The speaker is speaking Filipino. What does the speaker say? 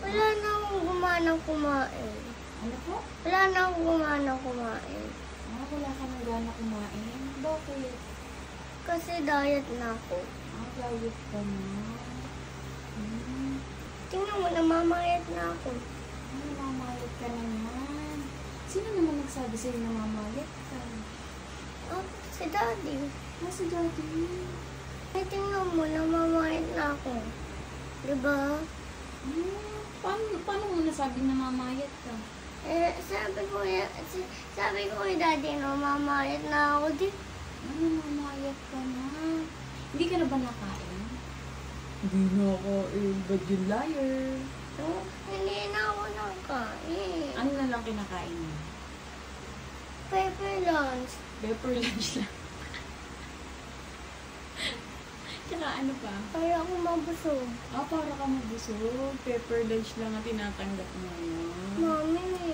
Wala na akong gumanang kumain. Ano po? Wala na akong gumanang kumain. Wala ka nang gana kumain. Bakit? Kasi diet na ako. Diet ka na. Tingnan mo, namamayat na ako. Namamayat ka naman. Sino naman nagsabi sa'yo na namamayat ka? Oh, si Daddy. Si Daddy. Ay, tingnan mo, namamayat na ako. Diba? Paano mo nasabi na namamayat ka? Sabi ko kay Daddy, namamayat na ako. Namamayat ka na. Hindi ka na ba nakain? Hindi na ako but you liar. Oh, hindi na ako nakain. Ano na lang kinakain mo? Pepper lunch. Pepper lunch lang. Tsaka ano pa? Para ako mabusog. Para ka mabusog. Pepper lunch lang ang tinatanggap mo. Mami,